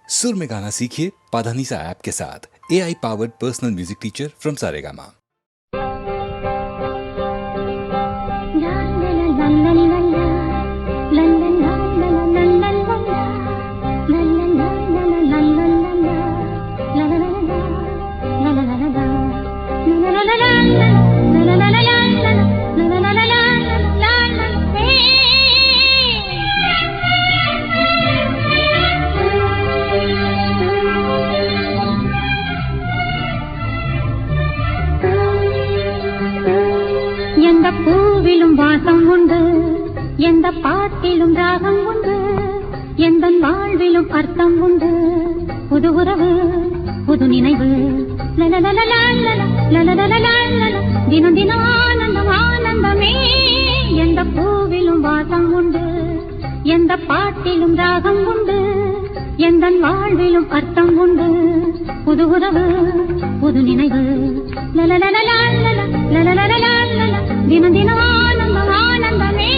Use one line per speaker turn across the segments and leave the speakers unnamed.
सुर में गाना सीखिए पाधानीसा ऐप के साथ। AI powered personal music teacher from Saregama.
பூவிலும் வாசம் உண்டு, எந்த பாட்டிலும் ராகம் உண்டு, எந்த வாழ்விலும் அர்த்தம் உண்டு. புது உறவு புது நினைவு, தினம் தினம் ஆனந்தம் ஆனந்தமே. எந்த பூவிலும் வாசம் உண்டு, எந்த பாட்டிலும் ராகம் உண்டு, எந்த வாழ்விலும் அர்த்தம் உண்டு. புது உறவு புது நினைவு, தினம் தினம் ஆனந்தம் ஆனந்தமே.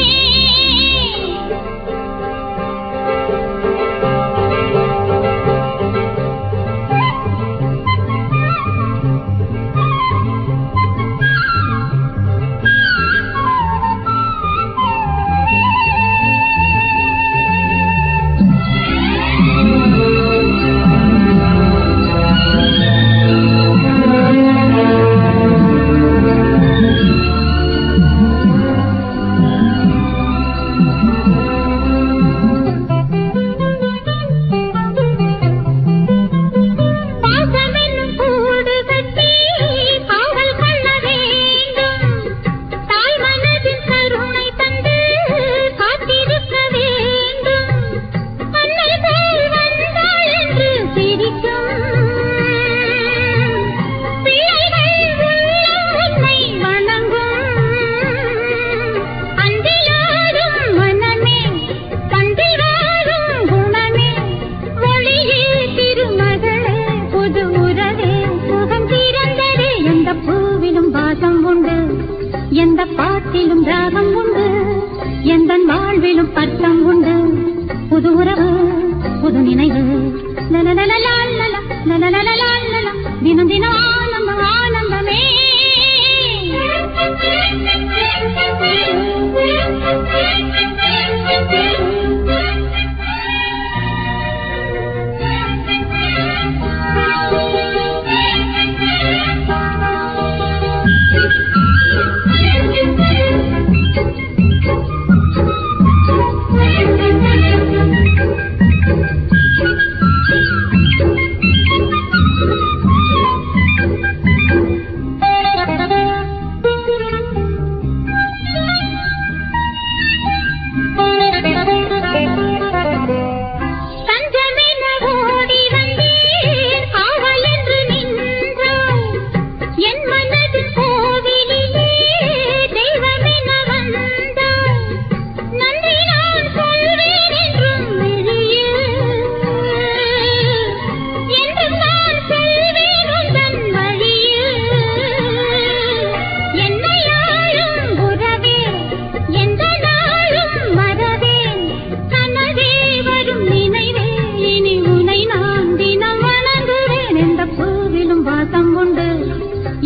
எந்த பாட்டிலும் ராகம் உண்டு, எந்த வாழ்விலும் அர்த்தம் உண்டு. புது உறவு புது நினைவு, தினம் தினம் ஆனந்தம் ஆனந்தமே.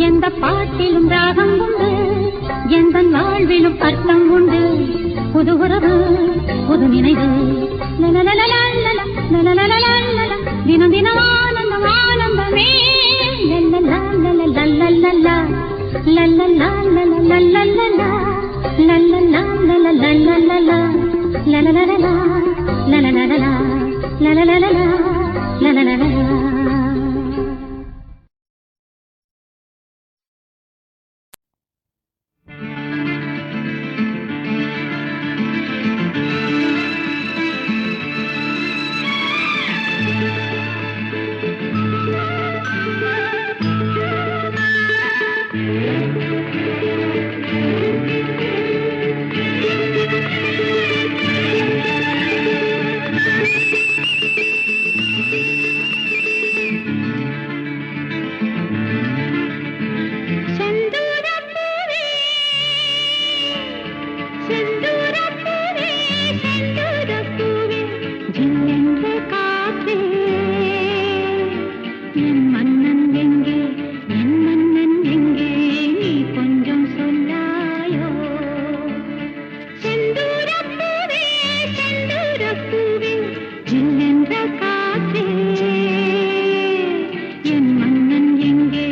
எந்த பாட்டிலும் ராகம் உண்டு, எந்த வாழ்விலும் அர்த்தம் உண்டு. புது உறவு புது நினைவு, தினம் தினம் ஆனந்தம் ஆனந்தமே. காற்றே என் மன்னன் எங்கே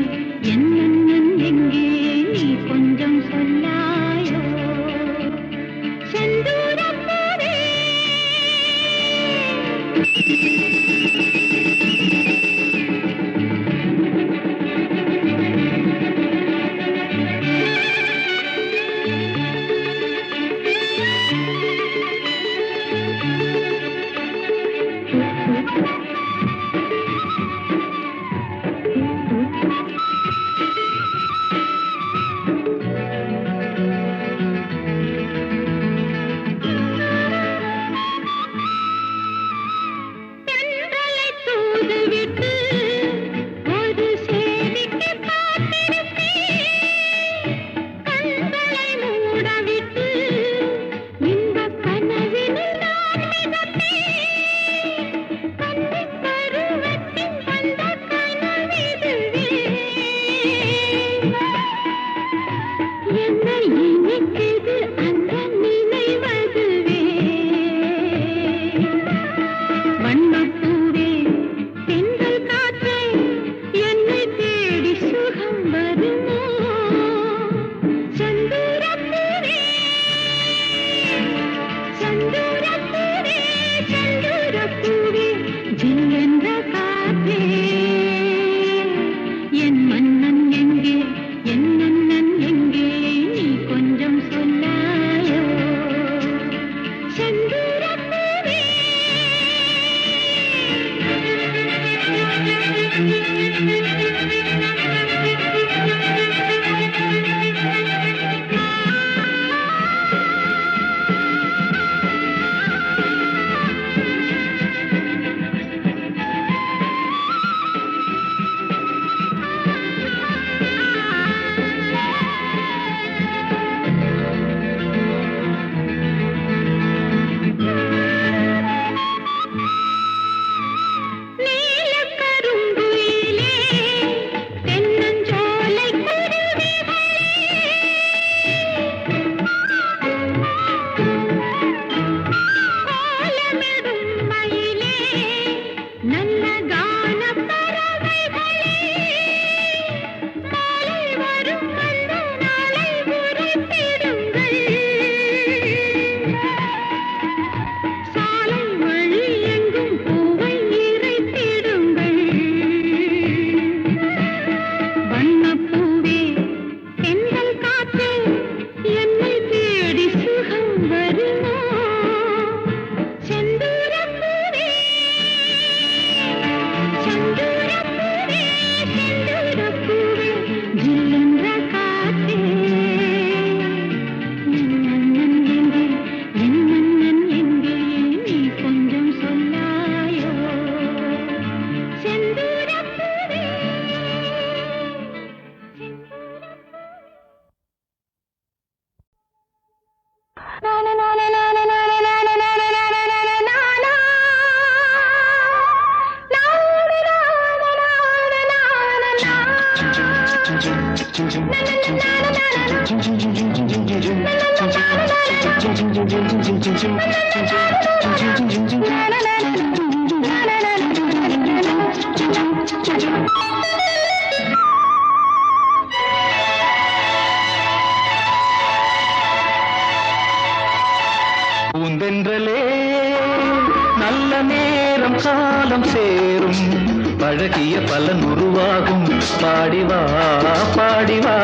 என் மன்னன் எங்கே நீ கொஞ்சம் சொல்லாயோ செந்தூரப்பூவே
பூந்தென்றலே நல்ல நேரம் காலம் சேரும் பழகிய பலன் உருவாகும் பாடிவா பாடிவா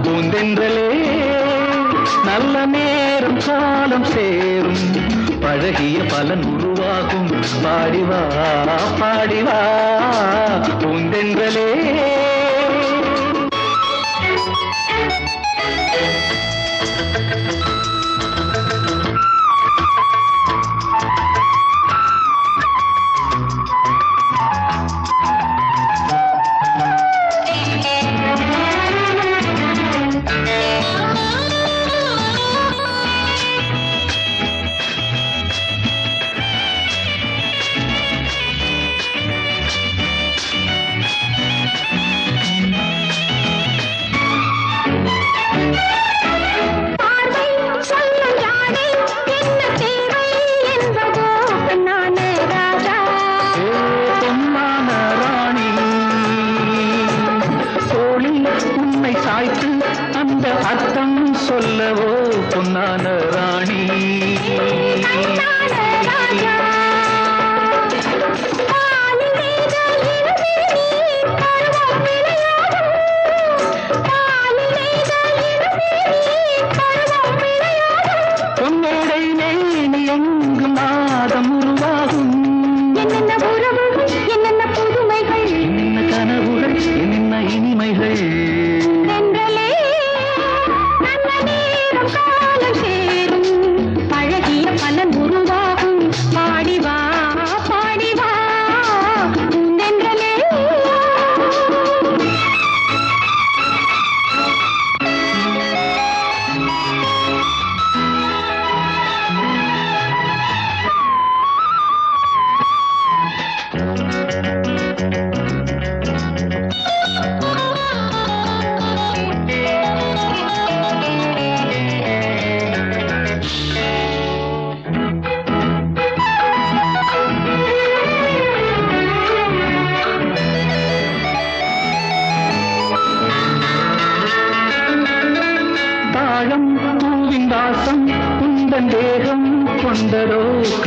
பூந்தென்றலே நல்ல நேரம் காலம் சேரும் பழகிய பலன் உருவாகும் பாடிவா பாடிவா பூந்தென்றலே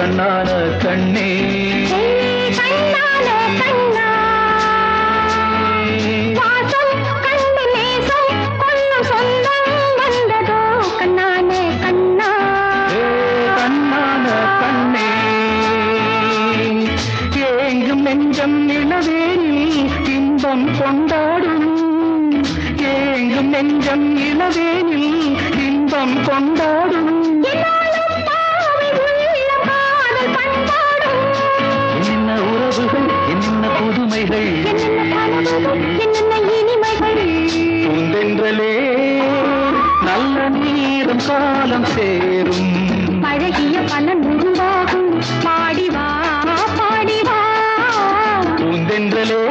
கண்ணான கண்ணே
கண்ணான கண்ணா வாசம் கண்டு நேசம் கொள்ளும் சொந்தம் வந்ததோ கண்ணான கண்ணா
கண்ணான கண்ணே ஏங்கும் நெஞ்சம் இளவேனில் இன்பம் கொண்டாடும் ஏங்கும் நெஞ்சம் இளவேனில் இன்பம் கொண்டாடும் என்ன உறவுகள் என்ன புதுமைகள்
என்னென்ன இனிமைகள்
பூந்தென்றலே நல்ல நேரம் காலம் சேரும்
பழகிய பலன் உருவாகும் பாடிவா பாடிவா
பூந்தென்றலே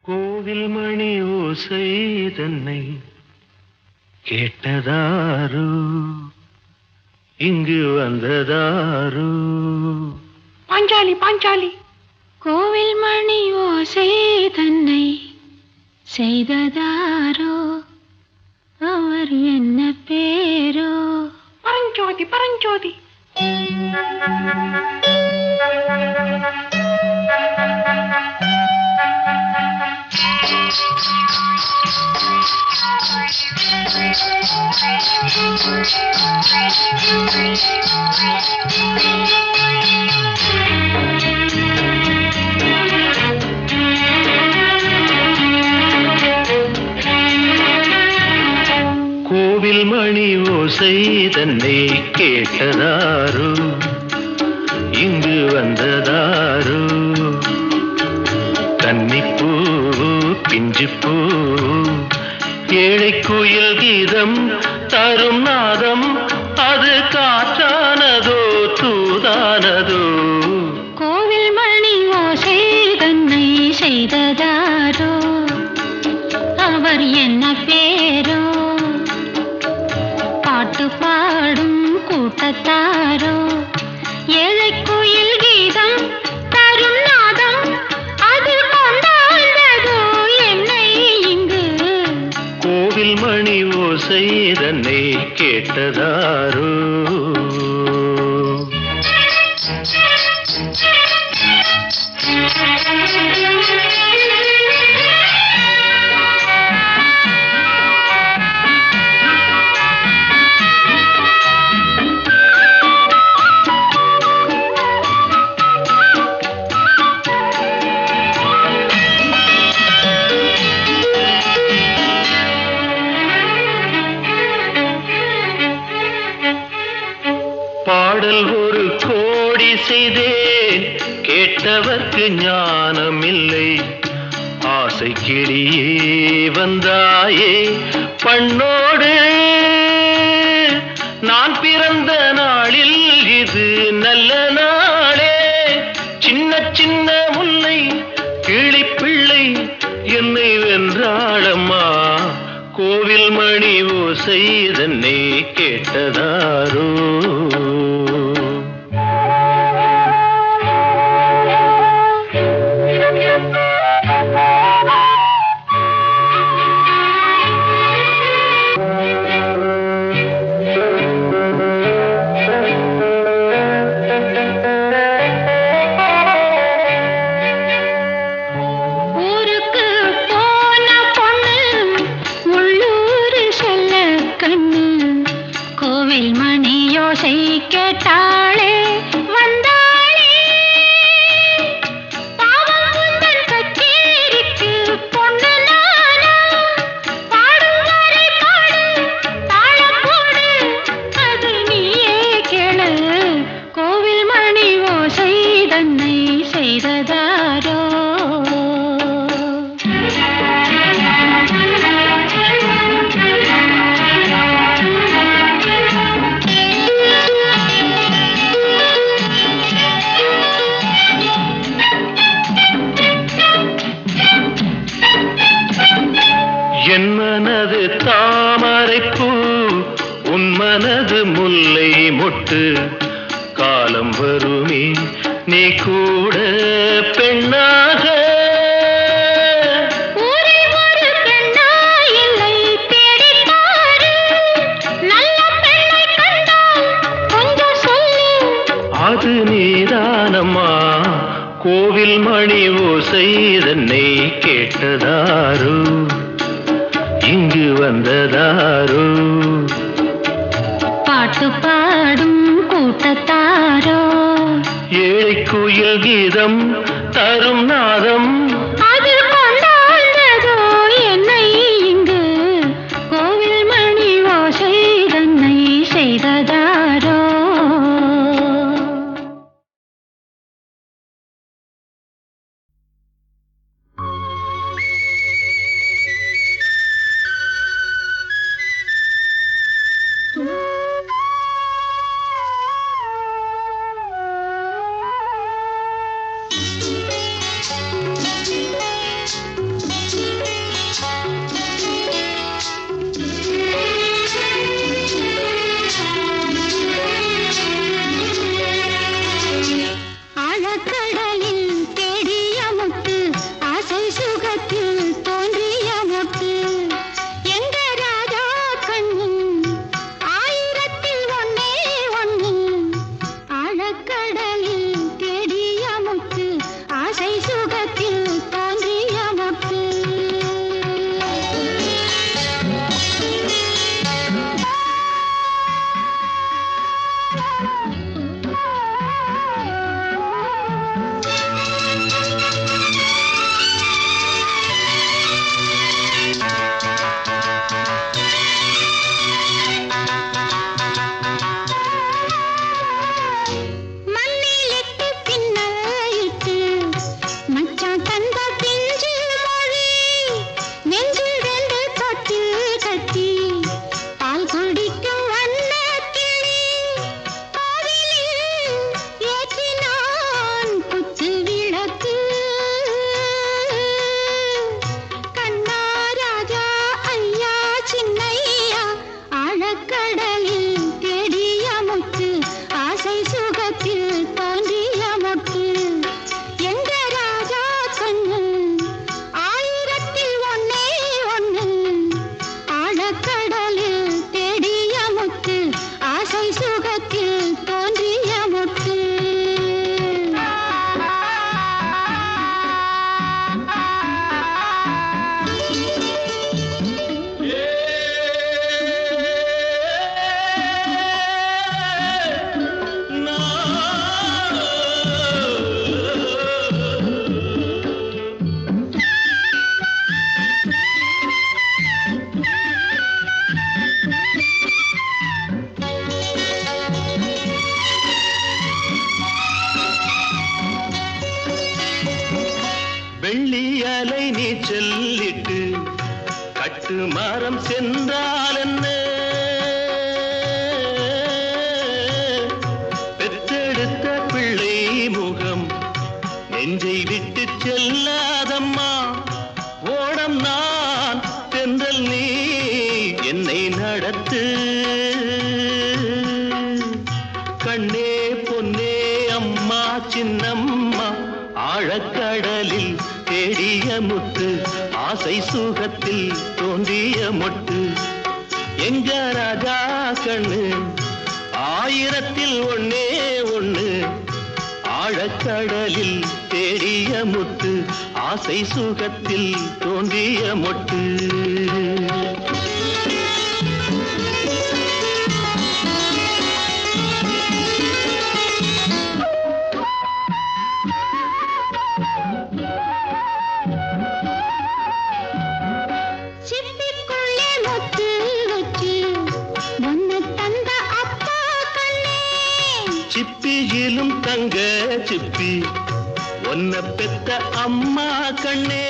கோவில் மணி ஓசை தன்னை கேட்டதாரோ இங்கு வந்ததாரோ
பாஞ்சாலி பாஞ்சாலி கோவில் மணி ஓசை தன்னை செய்ததாரோ அவர் என்ன பேரோ பரஞ்சோதி பரஞ்சோதி
கோவில் மணி ஓசை தன்னை கேட்டதாரோ இங்கு வந்ததாரோ கன்னிப்பூ பிஞ்சுப்பூ ஏழை குயில் கீதம் தரும் நாதம் அது காற்றானதோ தூதானதோ
கோவில் மணி ஓசை தன்னை செய்ததாரோ அவர் என்ன பேரோ பாட்டு பாடும் கூட்டத்தாரோ ஏழை குயில் கீதம் தரும் நாதம் அது கொண்டாண்டதோ என்னை இங்கு
கோவில் மணி ஓசை தன்னை கேட்டதாரோ பாடல் ஒரு கோடி செய்தேன் கேட்டவர்க்கு ஞானம் இல்லை ஆசை கிளியே வந்தாயே பண்ணோடு நான் பிறந்த நாளில் இது நல்ல நாளே சின்ன சின்ன முல்லை கிளிப்பிள்ளை என்னை வென்றாளம்மா கோவில் மணி ஓசை தன்னை கேட்டதாரோ
ஊருக்கு போன பொண்ணு உள்ளூர் செல்ல கண்ணு கோவில் மணி யோசை கேட்டாளே வந்தாளே பாவம் உந்தன் கச்சேரிக்கு பொண்ணு நானா பாடும் வரை பாடு தாளம் போடு அது நீயே கேளு கோவில் மணி ஓசை தன்னை செய்ததாரோ
என் மனது தாமரைப்பூ உன் மனது முல்லை மொட்டு காலம் வருமே நீ கூட பெண்ணாக
ஊரில் ஒரு பெண்ணா இல்லை தேடிப்பாரு நல்ல பெண்ணை கண்டால் கொஞ்சம் சொல்லு
அது நீதானம்மா கோவில் மணி ஓசை தன்னை கேட்டதாரோ இங்கு வந்ததாரோ
பாட்டு பாடும் கூட்டத்தாரோ
ஏழை கோயில் கீதம் தரும் நாதம்
அது கொண்டாந்ததோ என்னை இங்கு கோவில் மணி ஓசை தன்னை செய்ததாரோ
வெள்ளியலை நீ சொல்லிட்டு கட்டு மரம் சென்றால் என்ன பெற்றெடுத்த பிள்ளை முகம் நெஞ்சை விட்டு செல்லாதம்மா ஓடம் நான் தென்றல் நீ என்னை நடத்து கண்ணே பொன்னே அம்மா சின்னம்மா ஆழக்கடலில் தேடிய முத்து ஆசை சுகத்தில் தோன்றிய மொட்டு எங்க ராஜா கண்ணு ஆயிரத்தில் ஒன்னே ஒண்ணு ஆழக்கடலில் தேடிய முத்து ஆசை சுகத்தில் தோன்றிய மொட்டு சிப்பியிலும் தங்க சிப்பி ஒன்ன பெத்த அம்மா கண்ணே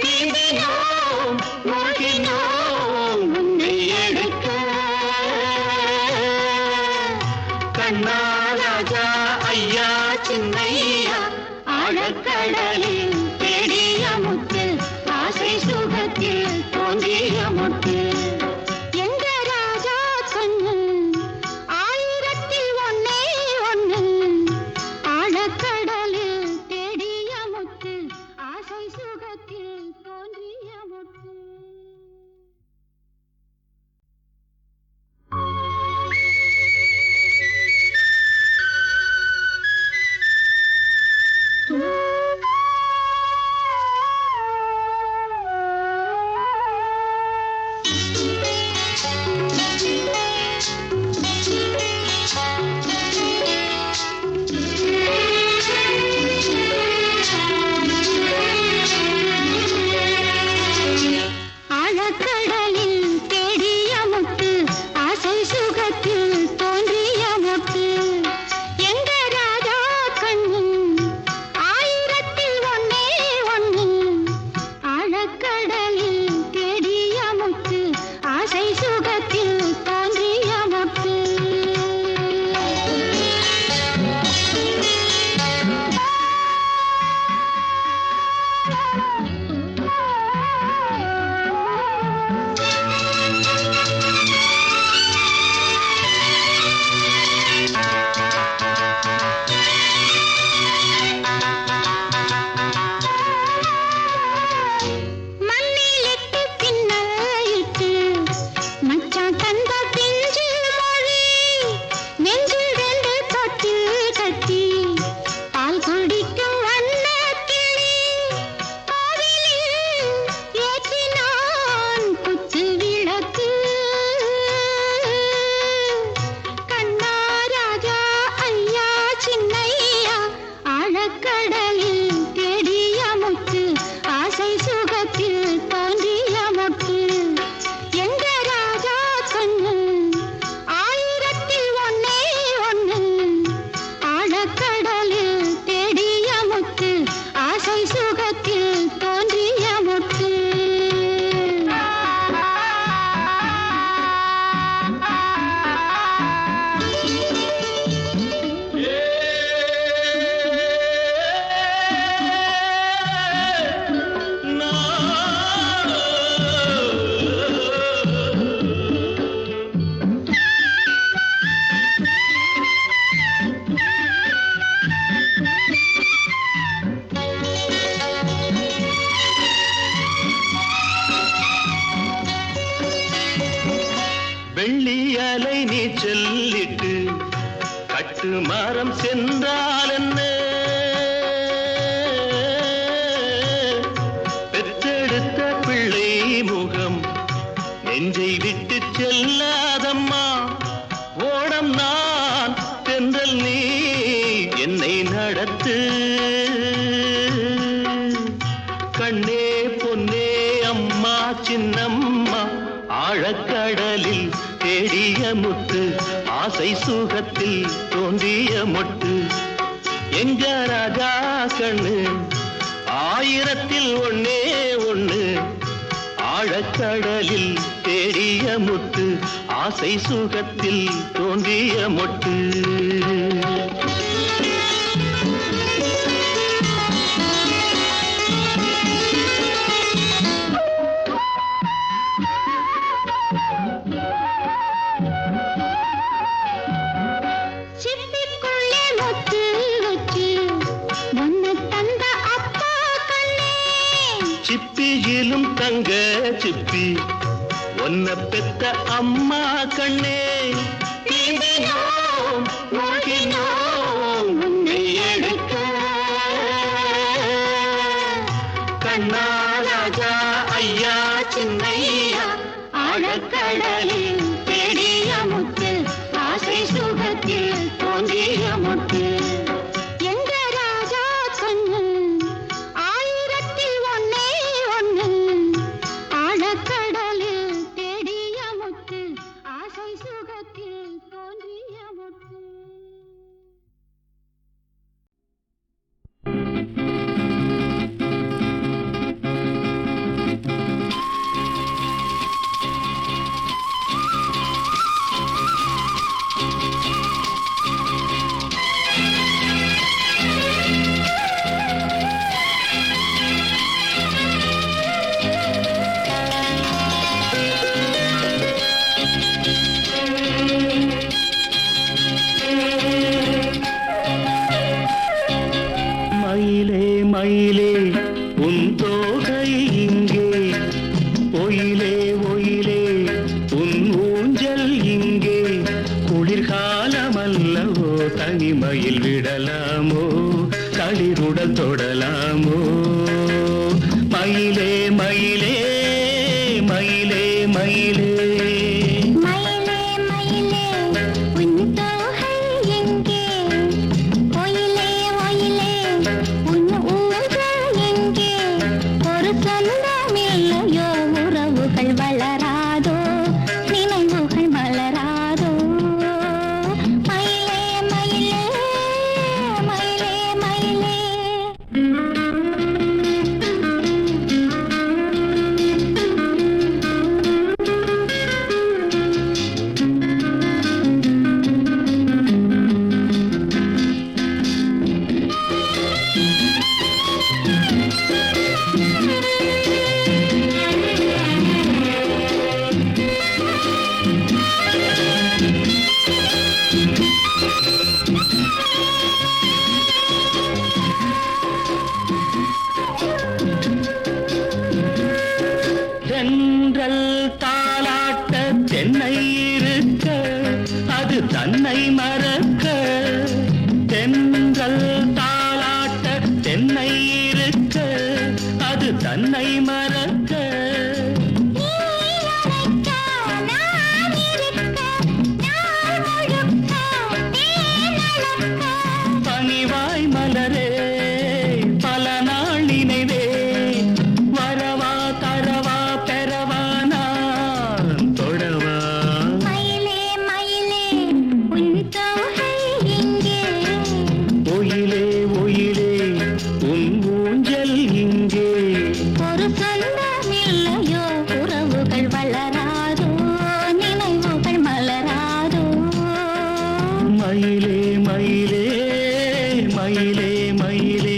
நீந்தினோம் மூழ்கினோம் உன்னை எடுக்க கண்ணா ராஜா ஐயா சின்னையா ஆழக்கடலில் தேடிய முத்து ஆசை சுகத்தில் தோன்றிய முத்து ஆயிரத்தில் ஒன்னே ஒண்ணு ஆழக்க
சுகத்தில் தோன்றிய முத்து.
வெள்ளியலை நீ சொல்லிட்டு கட்டு மரம் சென்றால் என்ன, பெற்றெடுத்த பிள்ளை முகம் நெஞ்சை விட்டு செல்லாதம்மா. ஓடம் நான் தென்றல் நீ என்னை நடத்து. கண்ணே பொன்னே அம்மா சின்னம்மா, ஆழக்கடலில் தேடிய முத்து, ஆசை சுகத்தில் தோன்றிய மொட்டு. எங்க ராஜா கண்ணு ஆயிரத்தில் ஒன்னே ஒண்ணு, ஆழக்கடலில் தேடிய முத்து, ஆசை சுகத்தில் தோன்றிய மொட்டு. சிப்பியிலும் தங்க சிப்பி ஒன்ன பெத்த அம்மா கண்ணே. நீந்தினோம் மூழ்கினோம் உன்னை எடுக்க, கண்ணா ராஜா ஐயா சின்னையா, ஆழக்கடலில் தேடிய முத்து, ஆசை சுகத்தில் தோன்றிய முத்து.
மயிலே மயிலே மயிலே மயிலே
மயிலே மயிலே உன் தோகை எங்கே ஒயிலே ஒயிலே உன் ஊஞ்சல் எங்கே ஒரு சொந்தமில்லையோ உறவுகள் வளராதோ நினைவுகள் மலராதோ மயிலே மயிலே மயிலே மயிலே
தென்றல் தாலாட்ட தென்னை இருக்க அது தன்னை மறக்க தென்றல் தாலாட்ட தென்னை இருக்க அது தன்னை மறக்க பனிவாய் மலரே பல நாள் நினைவே வரவா தரவா பெறவா நான் தொடவா
மயிலே மயிலே உன் தோகை எங்கே
ஒயிலே ஒயிலே உன் ஊஞ்சல் இங்கே
ஒரு சொந்தமில்லையோ உறவுகள் வளராதோ நினைவுகள் மலராதோ
மயிலே மயிலே மயிலே மயிலே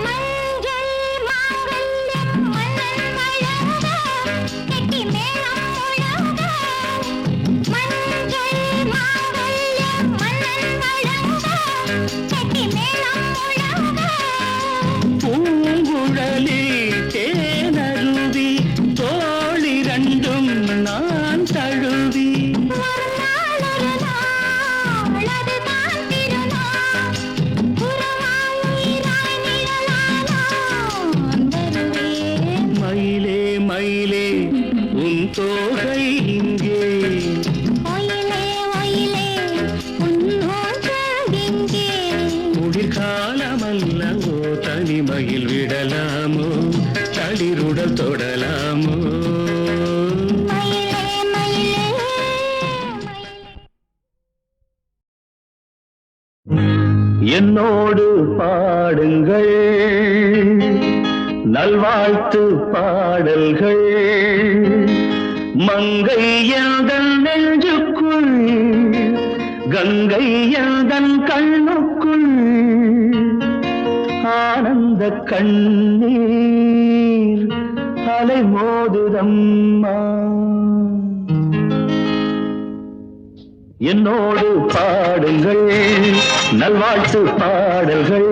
மஞ்சள் மாங்கல்யம் மன்னன் வழங்க கெட்டி மேளம் முழங்க மஞ்சள் மாங்கல்யம் மன்னன் வழங்க கெட்டி மேளம் முழங்க
பூங்குழலி தேனருவி தோளிரண்டும் நான் தழுவி
ஒரு நாள் அதுதான் திருநாள் உறவாய் உயிராய் நிழலானான் வருவேன்
மயிலே மயிலே உன் தோகை இங்கே
ஒயிலே ஒயிலே உன் ஊஞ்சல் எங்கே
குளிர்காலமல்லவோ தனிமையில் விடலாமோ தளிருடல் தொடலாமோ
மயிலே மயிலே
என்னோடு பாடுங்கள் நல்வாழ்த்து பாடல்கள் மங்கை எந்தன் நெஞ்சுக்குள் கங்கை எந்தன் கண்ணுக்குள் ஆனந்த கண்ணீர் அலை மோதுதம்மா என்னோடு பாடுங்கள் நல்வாழ்த்து பாடல்கள்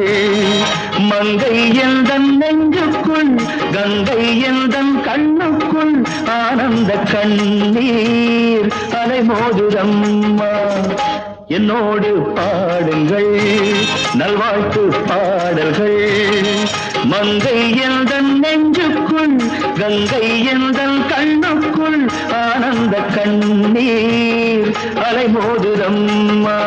மங்கை எந்தன் நெஞ்சுக்குள் கங்கை எந்தன் கண்ணுக்குள் ஆனந்த கண்ணீர் அலை மோதுதம்மா என்னோடு பாடுங்கள் நல்வாழ்த்து பாடல்கள் மங்கை எந்தன் நெஞ்சுக்குள் கங்கை எந்தன் கண்ணுக்குள் ஆனந்த கண்ணீர் அலை மோதுதம்மா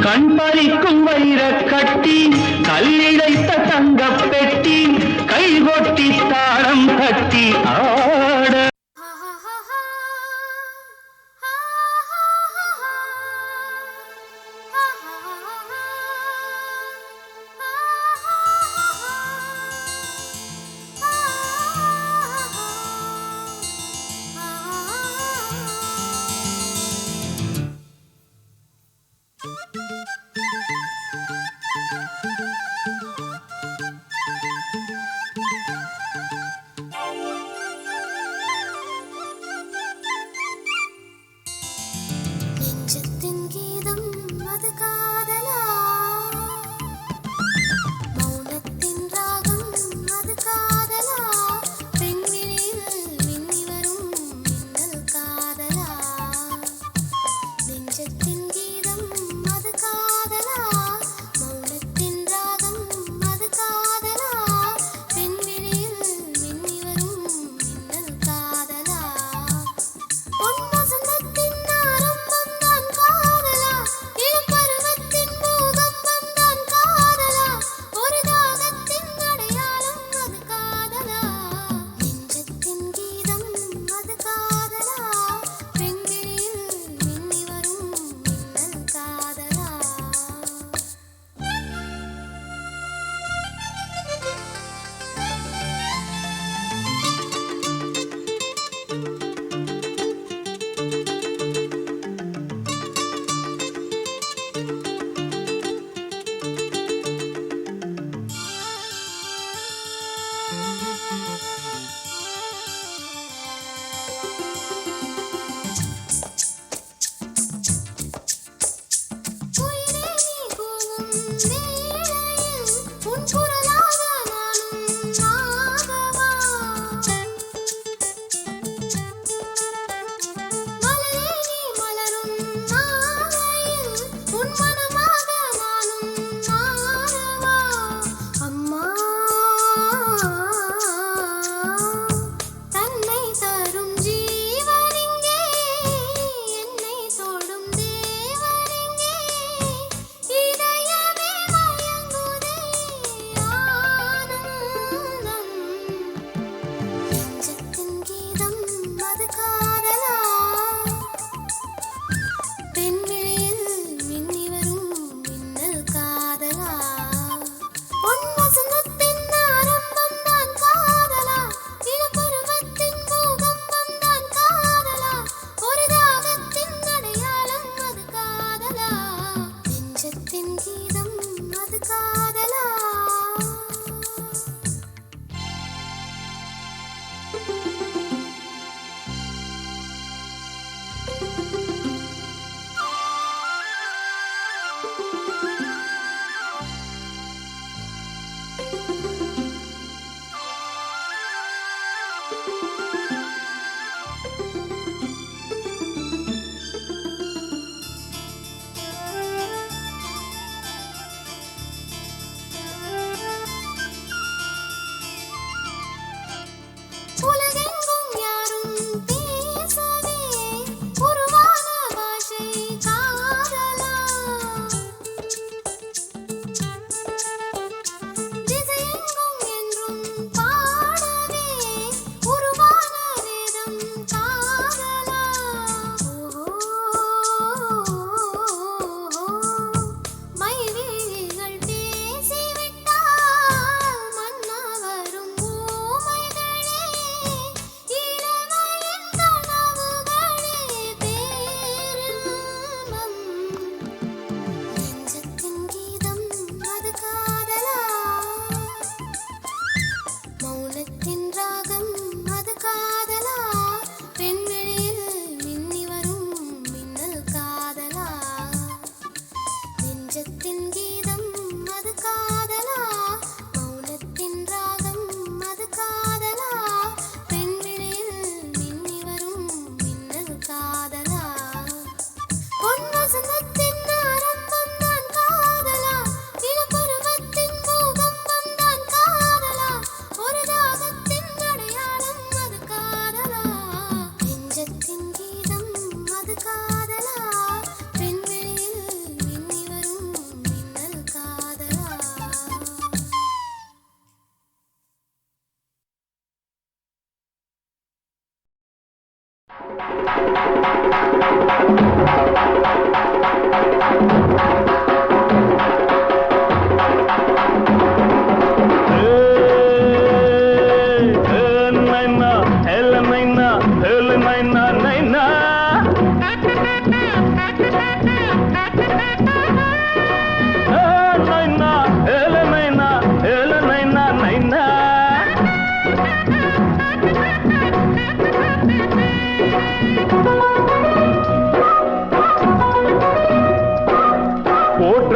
கண் பறிக்கும் வைர கட்டி கல்லிழைத்த தங்கப் பெட்டி கைகொட்டி தாளம் கட்டி ஆட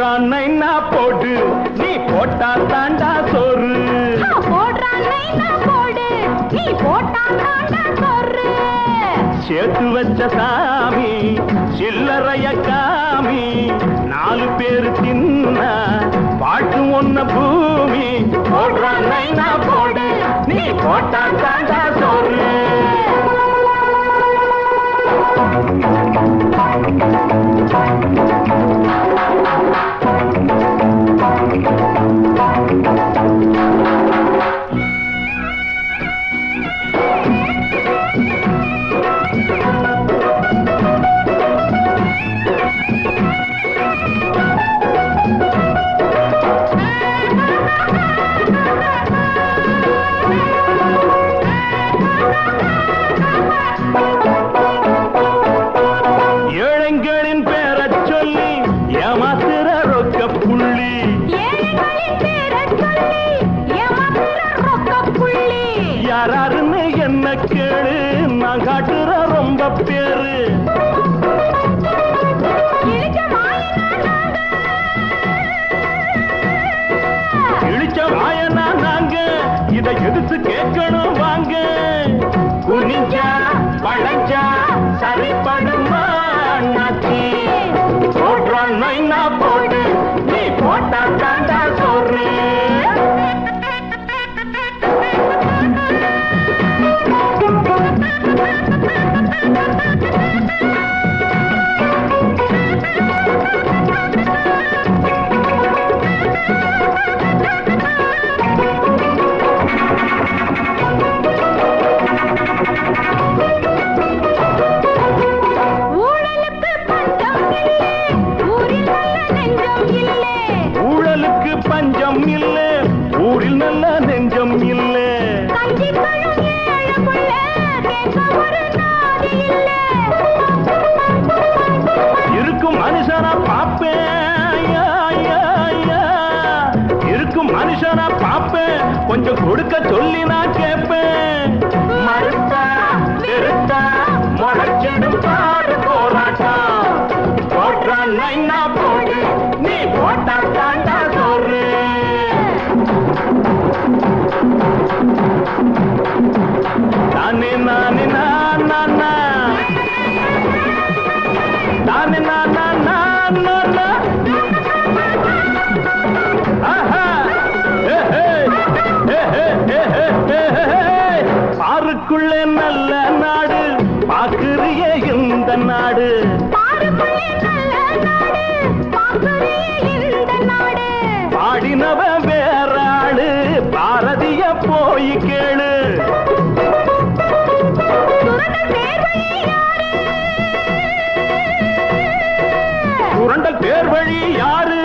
போடுறான் நைனா போடு நீ போட்டா தாண்டா சோறு
போடுறான் நைனா போடு நீ போட்டா தாண்டா சோறு
சேர்த்து வச்ச சாமி சில்லறைய காமி 4 பேரு தின்ன பாட்டு ஒன்ன பூமி போடுறான் நைனா போடு நீ போட்டா தாண்டா சோறு ஏழைங்களின் பேரச் சொல்லி ஏமாத்துற ரொக்க புள்ளி யாராருன்னு என்ன கேளு நான் காட்டுற ரொம்ப பேரு இழிச்ச வாயனா நாங்க இதை எதிர்த்து கேட்கணும் வாங்க குனிஞ்சா பழஞ்சா சரிப்படுமா போடுறான் நைனா போடு நீ போட்டா தாண்டா சோறு ஊழலுக்கு பஞ்சம் இல்லை ஊரில் நல்ல நெஞ்சம் இல்லை இருக்கும் மனுஷனா பாப்பேன் இருக்கும் மனுஷனா பாப்பேன் கொஞ்சம் கொடுக்க சொல்லி நான் கேட்பேன் மறுத்தா நிறுத்தா முறைச்சிடும் பாடு போராட்டம் போடுறான் நைனா போடு நீ போட்டா தாண்டா சோறு நானே நானே நானா நானே நானா நானா ஆஹா பாருக்குள்ளே நல்ல நாடு பாக்குறிய இந்த நாடு பாடினவ வேறாளு பாரதிய போய் கேளு சுரண்டல் பேர் வழி யாரு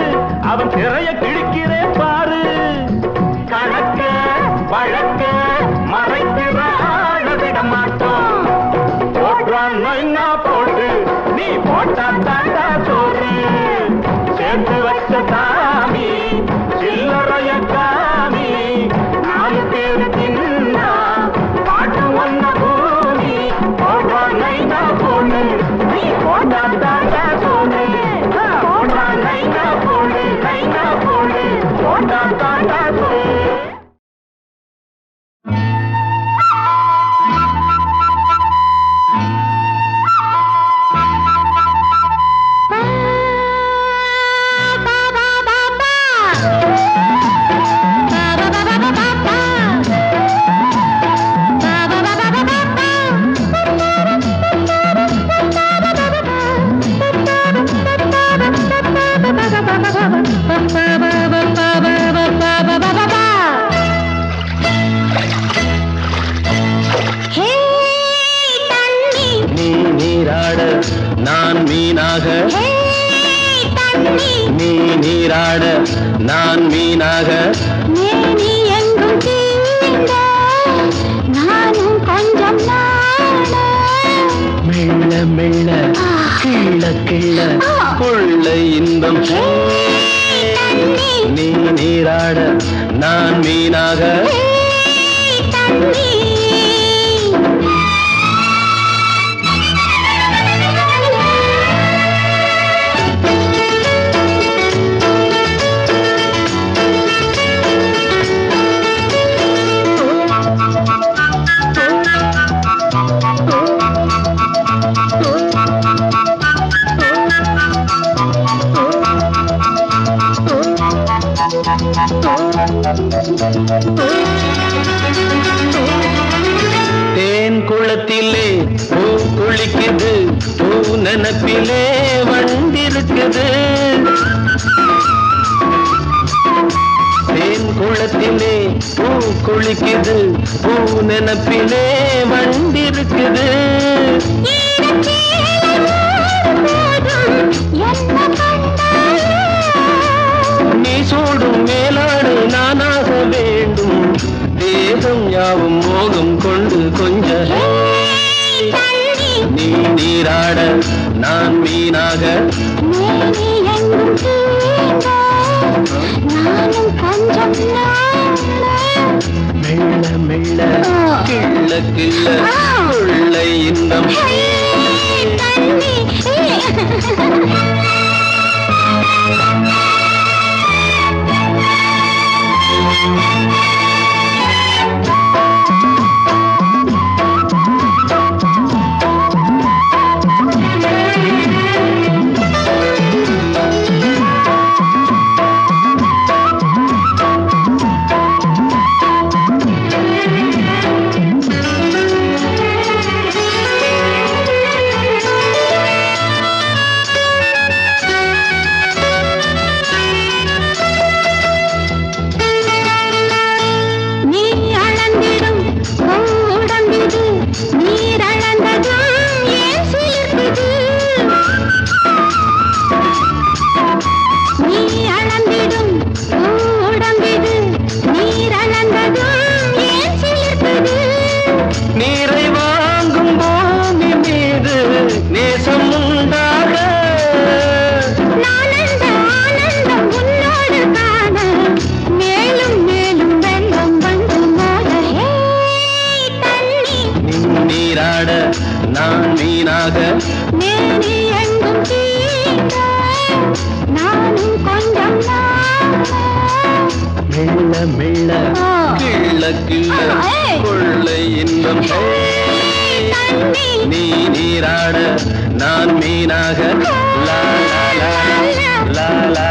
அவன் திரைய கிழிக்கிறே பாரு கணக்க வழக்க மறைக்கிற ஆழ விட மாட்டோம் போடுறான் நைனா போட்டு நீ போட்டா தாண்டா சோறு சேர்த்து வச்ச சாமி சில்லறைய காமி 4 பேரு தின்னா பாட்டு ஒன்ன பூமி போடுறான் நைனா போடு நீ போட்டா தாண்டா சோறு போடுறான் நைனா போடு போட்டா தாண்டா சோறு நான் மீனாக நீ நீராட நான் மீனாக
நீ எங்கும் தீண்ட நானும் கொஞ்சம் நாட
மெல்ல மெல்ல கிள்ள கிள்ள கொள்ள இன்பம் நீ நீராட நான் மீனாக தேன் குளத்திலே பூ குளிக்குது, பூ நினப்பிலே வண்டிருக்குது. தேன் குளத்திலே பூ குளிக்குது, பூ நினப்பிலே வண்டிருக்குது. நீ சூடும் மேலாடு நானாக வேண்டும், தேகம் யாவும் மோகம் கொண்டு கொஞ்ச. நீ நீராட நான் மீனாக, மெல்ல மெல்ல கிள்ள கிள்ள கொள்ளை இன்பம். நீரை வாங்கும் பூமி மீது நேசம் உண்டாக, நீராட நான் மீனாக, மெல்ல மெல்ல கிள்ள கிள்ள கொள்ளை இன்பம். நீ நீராட நான் மீனாக, லா லா லா லா லா.